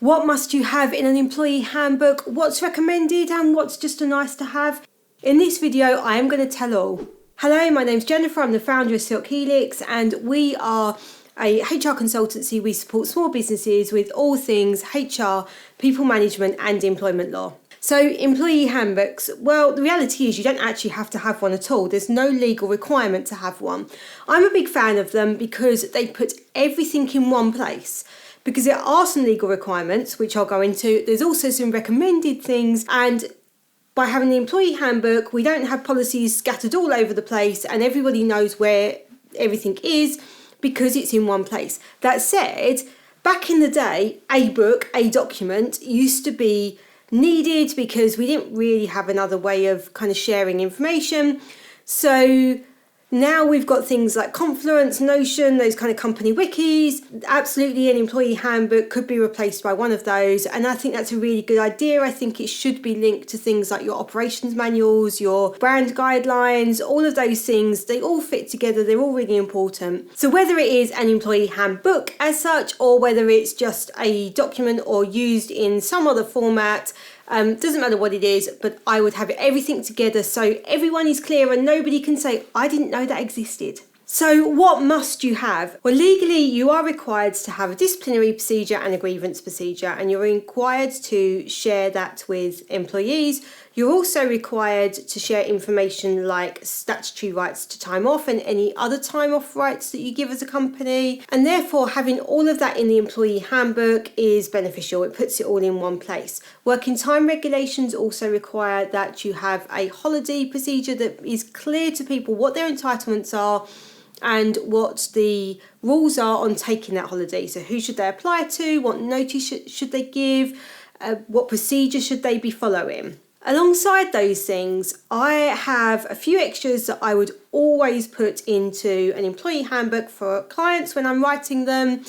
What must you have in an employee handbook? What's recommended and what's just a nice to have? In this video, I am going to tell all. Hello, my name's Jenefer. I'm the founder of Silk Helix, and we are a HR consultancy. We support small businesses with all things HR, people management and employment law. So employee handbooks, well, the reality is you don't actually have to have one at all. There's no legal requirement to have one. I'm a big fan of them because they put everything in one place. Because there are some legal requirements, which I'll go into. There's also some recommended things, and by having the employee handbook, we don't have policies scattered all over the place and everybody knows where everything is because it's in one place. That said, back in the day, a book, a document used to be needed because we didn't really have another way of kind of sharing information. So now we've got things like Confluence, Notion, those kind of company wikis. Absolutely, an employee handbook could be replaced by one of those. And I think that's a really good idea. I think it should be linked to things like your operations manuals, your brand guidelines, all of those things. They all fit together. They're all really important. So whether it is an employee handbook as such, or whether it's just a document or used in some other format, doesn't matter what it is, but I would have everything together so everyone is clear and nobody can say, I didn't know that existed. So what must you have? Well, legally, you are required to have a disciplinary procedure and a grievance procedure, and you're required to share that with employees. You're also required to share information like statutory rights to time off and any other time off rights that you give as a company. And therefore, having all of that in the employee handbook is beneficial. It puts it all in one place. Working time regulations also require that you have a holiday procedure that is clear to people what their entitlements are and what the rules are on taking that holiday. So who should they apply to? What notice should they give? What procedure should they be following? Alongside those things, I have a few extras that I would always put into an employee handbook for clients when I'm writing them.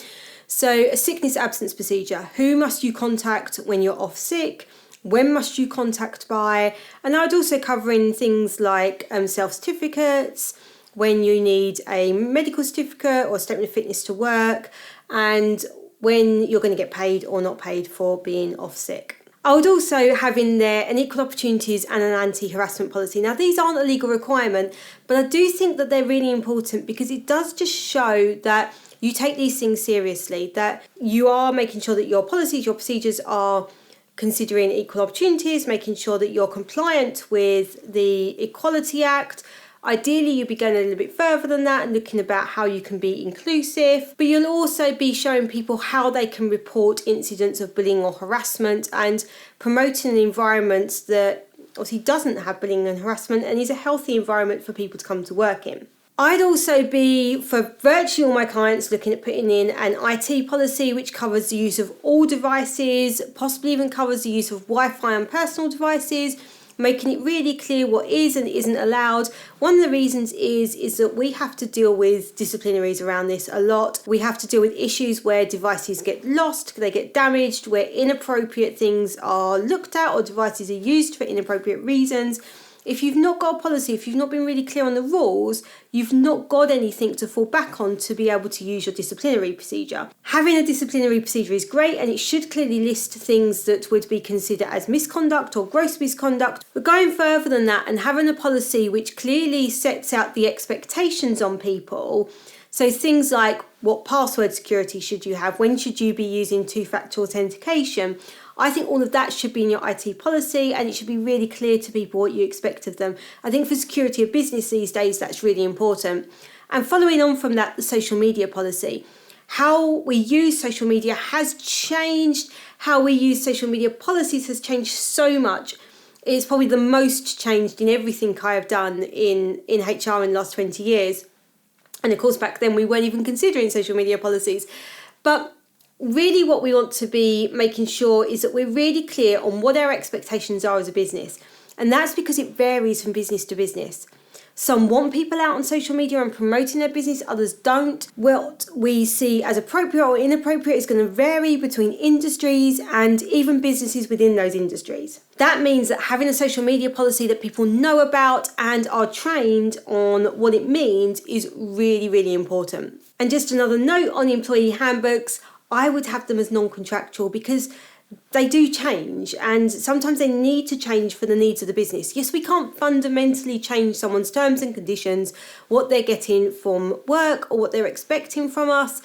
So a sickness absence procedure. Who must you contact when you're off sick? When must you contact by? And I would also cover in things like self-certificates, when you need a medical certificate or statement of fitness to work, and when you're going to get paid or not paid for being off sick. I would also have in there an equal opportunities and an anti-harassment policy. Now, these aren't a legal requirement, but I do think that they're really important because it does just show that you take these things seriously, that you are making sure that your policies, your procedures are considering equal opportunities, making sure that you're compliant with the Equality Act. Ideally, you'll be going a little bit further than that and looking about how you can be inclusive, but you'll also be showing people how they can report incidents of bullying or harassment and promoting an environment that obviously doesn't have bullying and harassment and is a healthy environment for people to come to work in. I'd also be, for virtually all my clients, looking at putting in an IT policy which covers the use of all devices, possibly even covers the use of Wi-Fi and personal devices, making it really clear what is and isn't allowed. One of the reasons is that we have to deal with disciplinaries around this a lot. We have to deal with issues where devices get lost, they get damaged, where inappropriate things are looked at or devices are used for inappropriate reasons. If you've not got a policy, if you've not been really clear on the rules, you've not got anything to fall back on to be able to use your disciplinary procedure. Having a disciplinary procedure is great and it should clearly list things that would be considered as misconduct or gross misconduct. But going further than that and having a policy which clearly sets out the expectations on people, so things like what password security should you have, when should you be using two-factor authentication, I think all of that should be in your IT policy and it should be really clear to people what you expect of them. I think for security of business these days, that's really important. And following on from that, the social media policy. How we use social media has changed. How we use social media policies has changed so much. It's probably the most changed in everything I have done in HR in the last 20 years. And of course, back then we weren't even considering social media policies. But really what we want to be making sure is that we're really clear on what our expectations are as a business. And that's because it varies from business to business. Some want people out on social media and promoting their business, others don't. What we see as appropriate or inappropriate is going to vary between industries and even businesses within those industries. That means that having a social media policy that people know about and are trained on what it means is really, really important. And just another note on employee handbooks, I would have them as non-contractual because they do change, and sometimes they need to change for the needs of the business. Yes, we can't fundamentally change someone's terms and conditions, what they're getting from work or what they're expecting from us,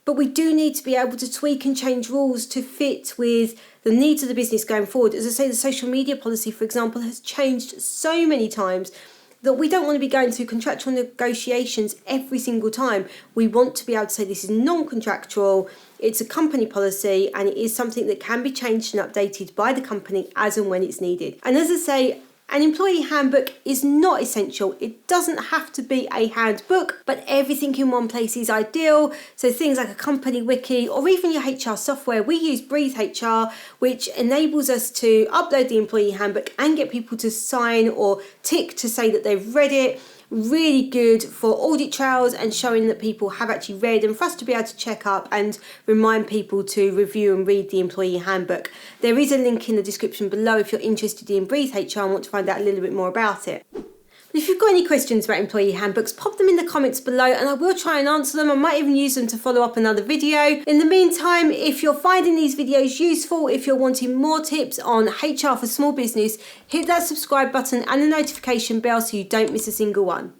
but we do need to be able to tweak and change rules to fit with the needs of the business going forward. As I say, the social media policy, for example, has changed so many times that we don't want to be going through contractual negotiations every single time. We want to be able to say this is non-contractual, it's a company policy, and it is something that can be changed and updated by the company as and when it's needed. And as I say, an employee handbook is not essential. It doesn't have to be a handbook, but everything in one place is ideal. So things like a company wiki or even your HR software. We use Breathe HR, which enables us to upload the employee handbook and get people to sign or tick to say that they've read it. Really good for audit trails and showing that people have actually read, and for us to be able to check up and remind people to review and read the employee handbook. There is a link in the description below if you're interested in Breathe HR and want to find out a little bit more about it. If you've got any questions about employee handbooks, pop them in the comments below and I will try and answer them. I might even use them to follow up another video. In the meantime, if you're finding these videos useful, if you're wanting more tips on HR for small business, hit that subscribe button and the notification bell so you don't miss a single one.